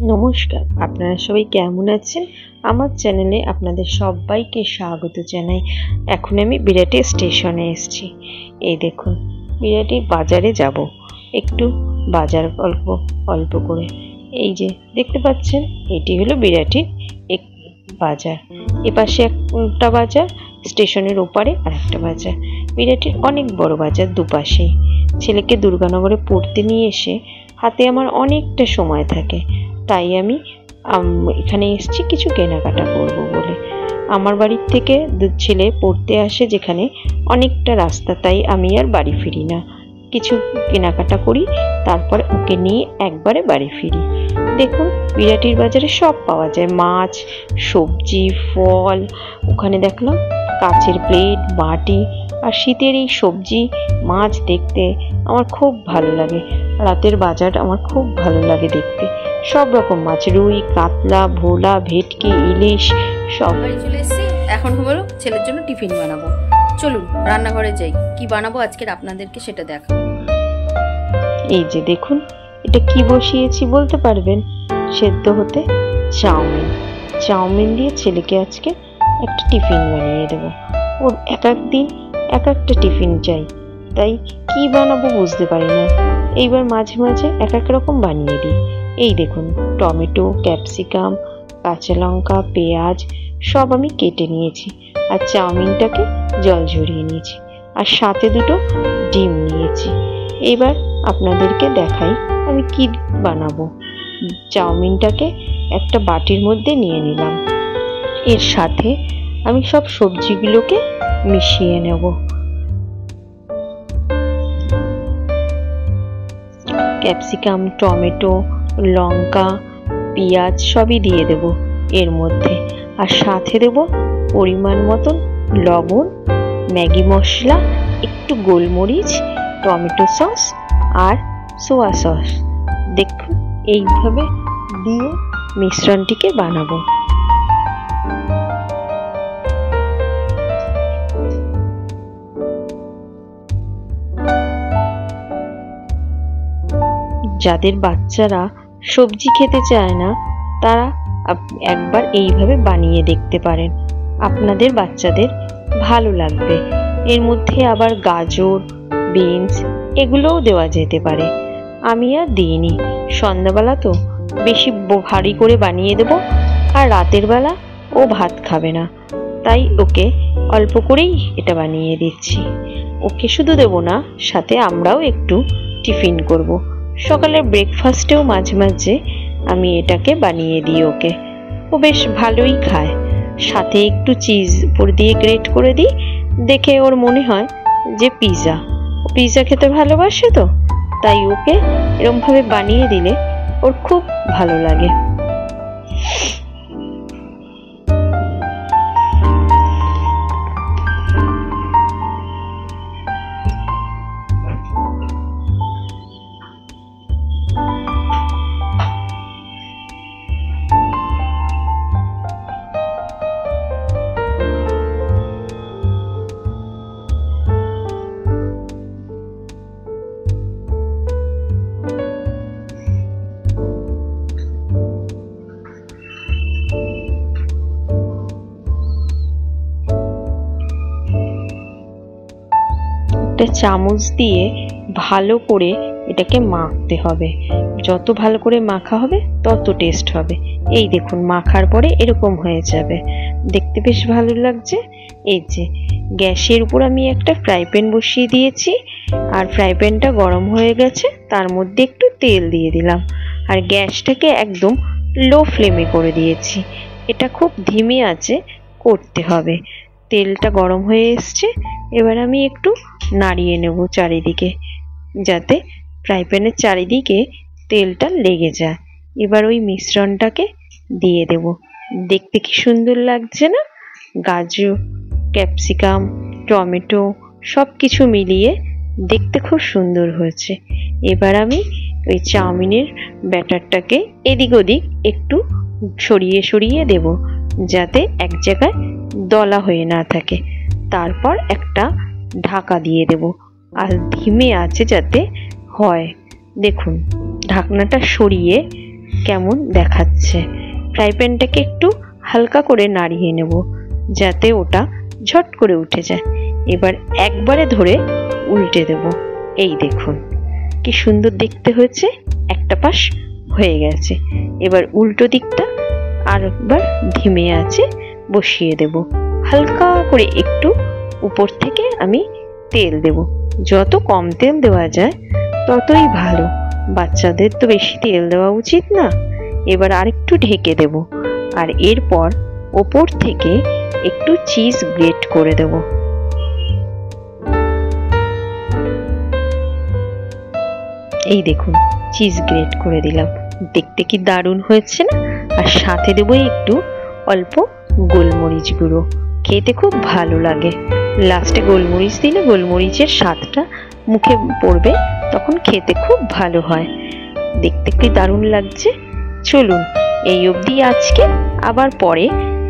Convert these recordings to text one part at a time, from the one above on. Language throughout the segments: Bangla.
নমস্কার, আপনারা সবাই কেমন আছেন? আমার চ্যানেলে আপনাদের সবাইকে স্বাগত জানাই। এখন আমি বিরাটি স্টেশনে এসেছি। এই দেখুন, বিরাটি বাজারে যাব, একটু বাজার অল্প অল্প করে। এই যে দেখতে পাচ্ছেন, এটি হলো বিরাটির এক বাজার। এপাশে একটা বাজার, স্টেশনের ওপারে আর একটা বাজার। বিরাটির অনেক বড় বাজার দুপাশেই। ছেলেকে দুর্গানগরে পড়তে নিয়ে এসে হাতে আমার অনেকটা সময় থাকে, তাই আমি এখানে এসেছি কিছু কেনাকাটা করব বলে। আমার বাড়ির থেকে ছেলে পড়তে আসে যেখানে, অনেকটা রাস্তা, তাই আমি আর বাড়ি ফিরি না, কিছু কেনাকাটা করি, তারপরে ওকে নিয়ে একবারে বাড়ি ফিরি। দেখুন, বিরাটির বাজারে সব পাওয়া যায়, মাছ, সবজি, ফল। ওখানে দেখলাম কাচের প্লেট, বাটি, আর শীতের এই সবজি মাছ দেখতে আমার খুব ভালো লাগে। রাতের বাজার আমার খুব ভালো লাগে দেখতে। সব রকম মাছ, রুই, কাতলা, ভোলা, ভেটকি, ইলিশ সব। চলে এসেছি, এখন হলো ছেলের জন্য টিফিন বানাবো। চলুন রান্নাঘরে যাই, কি বানাবো আজকের আপনাদেরকে সেটা দেখাবো। এই যে দেখুন, এটা কি বসিয়েছি বলতে পারবেন? সেদ্ধ হতে চাউমিন। চাউমিন দিয়ে ছেলেকে আজকে একটা টিফিন বানিয়ে দেবো। ওর এক এক দিন এক একটা টিফিন চাই, তাই কি বানাবো বুঝতে পারি না। এইবার মাঝে মাঝে এক এক রকম বানিয়ে দিই। এই দেখুন, টমেটো, ক্যাপসিকাম, কাঁচা লঙ্কা, পেঁয়াজ সব আমি কেটে নিয়েছি, আর চাউমিনটাকে জল ঝরিয়ে নিয়েছি, আর সাথে দুটো ডিম নিয়েছি। এবার আপনাদেরকে দেখাই আমি কি বানাবো। চাউমিনটাকে একটা বাটির মধ্যে নিয়ে নিলাম, এর সাথে আমি সব সবজিগুলোকে মিশিয়ে নেব। ক্যাপসিকাম, টমেটো, লঙ্কা, পেঁয়াজ সবই দিয়ে দেব এর মধ্যে, আর সাথে দেব পরিমাণ মতন লবণ, ম্যাগি মশলা, একটু গোলমরিচ, টমেটো সস আর সোয়া সস। দেখুন, এইভাবে দিয়ে মিশ্রণটিকে বানাবো। যাদের বাচ্চারা সবজি খেতে চায় না, তারা একবার এইভাবে বানিয়ে দেখতে পারেন, আপনাদের বাচ্চাদের ভালো লাগবে। এর মধ্যে আবার গাজর, বিনস এগুলোও দেওয়া যেতে পারে। আমি আর দিইনি, সন্ধ্যাবেলা তো বেশি ভারী করে বানিয়ে দেব, আর রাতের বেলা ও ভাত খাবে না, তাই ওকে অল্প করেই এটা বানিয়ে দিচ্ছি। ওকে শুধু দেব না, সাথে আমরাও একটু টিফিন করব। সকালের ব্রেকফাস্টেও মাঝে মাঝে আমি এটাকে বানিয়ে দিই ওকে, ও বেশ ভালোই খায়। সাথে একটু চিজ উপর দিয়ে গ্রেট করে দিই, দেখে ওর মনে হয় যে পিৎজা। ও পিৎজা খেতে ভালোবাসে, তো তাই ওকে এরকমভাবে বানিয়ে দিলে ওর খুব ভালো লাগে। একটা চামচ দিয়ে ভালো করে এটাকে মাখতে হবে। যত ভালো করে মাখা হবে তত টেস্ট হবে। এই দেখুন, মাখার পরে এরকম হয়ে যাবে, দেখতে বেশ ভালো লাগছে। এই যে গ্যাসের উপর আমি একটা ফ্রাই প্যান বসিয়ে দিয়েছি, আর ফ্রাই প্যানটা গরম হয়ে গেছে, তার মধ্যে একটু তেল দিয়ে দিলাম, আর গ্যাসটাকে একদম লো ফ্লেমে করে দিয়েছি। এটা খুব ধিমে আঁচে করতে হবে। তেলটা গরম হয়ে এসছে, এবার আমি একটু নাড়িয়ে নেব চারিদিকে, যাতে ফ্রাই প্যানের চারিদিকে তেলটা লেগে যায়। এবার ওই মিশ্রণটাকে দিয়ে দেব। দেখতে কি সুন্দর লাগছে না? গাজর, ক্যাপসিকাম, টমেটো সব কিছু মিলিয়ে দেখতে খুব সুন্দর হয়েছে। এবার আমি ওই চাউমিনের ব্যাটারটাকে এদিক ওদিক একটু সরিয়ে সরিয়ে দেব, যাতে এক জায়গায় দলা হয়ে না থাকে। তারপর একটা ঢাকা দিয়ে দেব, আর ধিমে আছে যাতে হয়। দেখুন, ঢাকনাটা সরিয়ে কেমন দেখাচ্ছে। ফ্রাই প্যানটাকে একটু হালকা করে নাড়িয়ে নেব যাতে ওটা ঝট করে উঠে যায়। এবার একবারে ধরে উল্টে দেব। এই দেখুন কি সুন্দর দেখতে হয়েছে, একটা পাশ হয়ে গেছে। এবার উল্টো দিকটা আরেকবার ধিমে আঁচে বসিয়ে দেব। হালকা করে একটু উপর থেকে আমি তেল দেব। যত কম তেল দেওয়া যায় ততই ভালো, বাচ্চাদের তো বেশি তেল দেওয়া উচিত না। এবার আরেকটু ঢেকে দেব, আর এরপর ওপর থেকে একটু চিজ গ্রেট করে দেব। এই দেখুন চিজ গ্রেট করে দিলাম, দেখতে কি দারুণ হয়েছে না। আর সাথে দেবো একটু অল্প গোলমরিচ গুঁড়ো, খেতে খুব ভালো লাগে। লাস্টে গোলমরিচ দিলে গোলমরিচের স্বাদটা মুখে পড়বে, তখন খেতে খুব ভালো হয়। দেখতে কি দারুণ লাগছে। চলুন এই অবধি আজকে, আবার পরে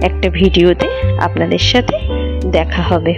একটা ভিডিওতে আপনাদের সাথে দেখা হবে।